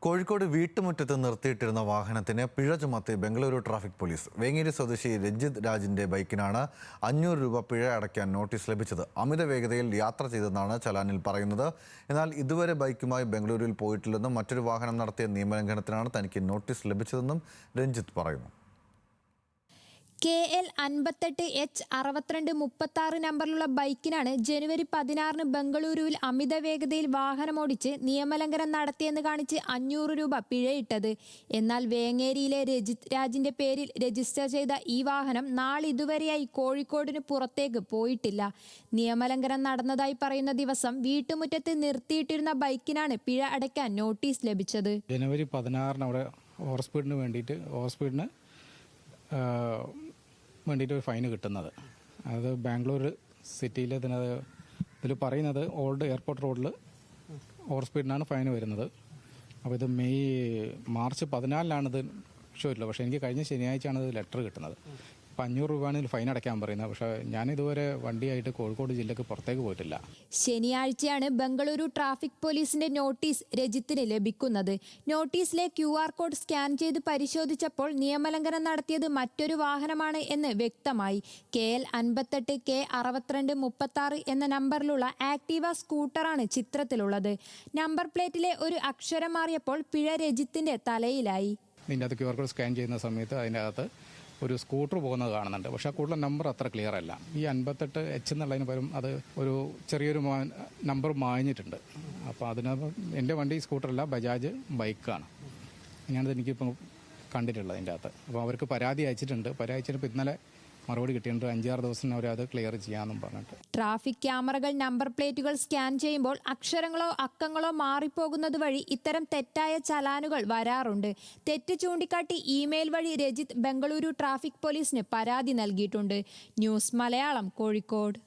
കോഴിക്കോട് വീട്ടുമുറ്റത്ത് നിർത്തിയിട്ടിരുന്ന വാഹനത്തിന് പിഴ ചുമത്തി ബംഗളൂരു ട്രാഫിക് പോലീസ്. വേങ്ങേരി സ്വദേശി രഞ്ജിത്ത് രാജിന്റെ ബൈക്കിനാണ് 500 രൂപ പിഴ അടയ്ക്കാൻ നോട്ടീസ് ലഭിച്ചത്. അമിത വേഗതയിൽ യാത്ര ചെയ്തെന്നാണ് ചലാനിൽ പറയുന്നത്. എന്നാൽ ഇതുവരെ ബൈക്കുമായി ബംഗളൂരുവിൽ പോയിട്ടില്ലെന്നും മറ്റൊരു വാഹനം നടത്തിയ നിയമലംഘനത്തിനാണ് തനിക്ക് നോട്ടീസ് ലഭിച്ചതെന്നും രഞ്ജിത്ത് പറയുന്നു. KL 58H6236 നമ്പറിലുള്ള ബൈക്കിനാണ് ജനുവരി 16 ബംഗളൂരുവിൽ അമിത വേഗതയിൽ വാഹനമോടിച്ച് നിയമലംഘനം നടത്തിയെന്ന് കാണിച്ച് 500 രൂപ പിഴയിട്ടത്. എന്നാൽ വേങ്ങേരിയിലെ രജിത് രാജിന്റെ പേരിൽ രജിസ്റ്റർ ചെയ്ത ഈ വാഹനം നാളിതുവരെയായി കോഴിക്കോടിന് പുറത്തേക്ക് പോയിട്ടില്ല. നിയമലംഘനം നടന്നതായി പറയുന്ന ദിവസം വീട്ടുമുറ്റത്ത് നിർത്തിയിട്ടിരുന്ന ബൈക്കിനാണ് പിഴ അടയ്ക്കാൻ നോട്ടീസ് ലഭിച്ചത്. ജനുവരി 16 അവിടെ ഓവർ സ്പീഡിന് വേണ്ടിയിട്ട് ഒരു ഫൈന് കിട്ടുന്നത്. അത് ബാംഗ്ലൂർ സിറ്റിയിൽ ഇതിൽ പറയുന്നത് ഓൾഡ് എയർപോർട്ട് റോഡിൽ ഓവർ സ്പീഡിനാണ് ഫൈൻ വരുന്നത്. അപ്പോൾ ഇത് മാർച്ച് 14 ഇത് ഷോയില്ല. പക്ഷേ എനിക്ക് കഴിഞ്ഞ ശനിയാഴ്ചയാണ് ഇത് ലെറ്റർ കിട്ടുന്നത്. അപ്പോൾ 500 രൂപയാണ് ഇതിൽ ഫൈൻ അടയ്ക്കാൻ പറയുന്നത്. പക്ഷേ ഞാനിതുവരെ വണ്ടിയായിട്ട് കോഴിക്കോട് ജില്ലക്ക് പുറത്തേക്ക് പോയിട്ടില്ല. ശനിയാഴ്ചയാണ് ബംഗളൂരു ട്രാഫിക് പോലീസിന്റെ നോട്ടീസ് രജിത്തിന് ലഭിക്കുന്നത്. നോട്ടീസിലെ QR കോഡ് സ്കാൻ ചെയ്ത് പരിശോധിച്ചപ്പോൾ നിയമലംഘനം നടത്തിയത് മറ്റൊരു വാഹനമാണ് എന്ന് വ്യക്തമായി. KL 58K6236 എന്ന നമ്പറിലുള്ള ആക്റ്റീവ സ്കൂട്ടറാണ് ചിത്രത്തിലുള്ളത്. നമ്പർ പ്ലേറ്റിലെ ഒരു അക്ഷരം മാറിയപ്പോൾ പിഴ രജിത്തിന്റെ തലയിലായി. ഇതിൻ്റെ അകത്ത് QR കോഡ് സ്കാൻ ചെയ്യുന്ന സമയത്ത് അതിൻ്റെ അകത്ത് ഒരു സ്കൂട്ടർ പോകുന്നത് കാണുന്നുണ്ട്. പക്ഷേ ആ കൂടുതൽ നമ്പർ അത്ര ക്ലിയർ അല്ല. ഈ 58H എന്നുള്ളതിന് പകരം അത് ഒരു ചെറിയൊരു നമ്പർ മാഞ്ഞിട്ടുണ്ട്. അപ്പോൾ അതിനകത്ത് എൻ്റെ വണ്ടി സ്കൂട്ടറല്ല, ബജാജ് ബൈക്കാണ്. അങ്ങനെയാണ് എനിക്കിപ്പോൾ കണ്ടിട്ടുള്ളത് അതിൻ്റെ അകത്ത്. അപ്പോൾ അവർക്ക് പരാതി അയച്ചിട്ടുണ്ട്. പരാതി അയച്ചിട്ട് ഇന്നലെ മറുപടി കിട്ടിയിട്ടുണ്ട്. 5-6 ദിവസം അവരത് ക്ലിയർ ചെയ്യാമെന്നും പറഞ്ഞിട്ട്. ട്രാഫിക് ക്യാമറകൾ നമ്പർ പ്ലേറ്റുകൾ സ്കാൻ ചെയ്യുമ്പോൾ അക്ഷരങ്ങളോ അക്കങ്ങളോ മാറിപ്പോകുന്നത് വഴി ഇത്തരം തെറ്റായ ചലാനുകൾ വരാറുണ്ട്. തെറ്റ് ചൂണ്ടിക്കാട്ടി ഇമെയിൽ വഴി രജിത്ത് ബംഗളൂരു ട്രാഫിക് പോലീസിന് പരാതി നൽകിയിട്ടുണ്ട്. ന്യൂസ് മലയാളം, കോഴിക്കോട്.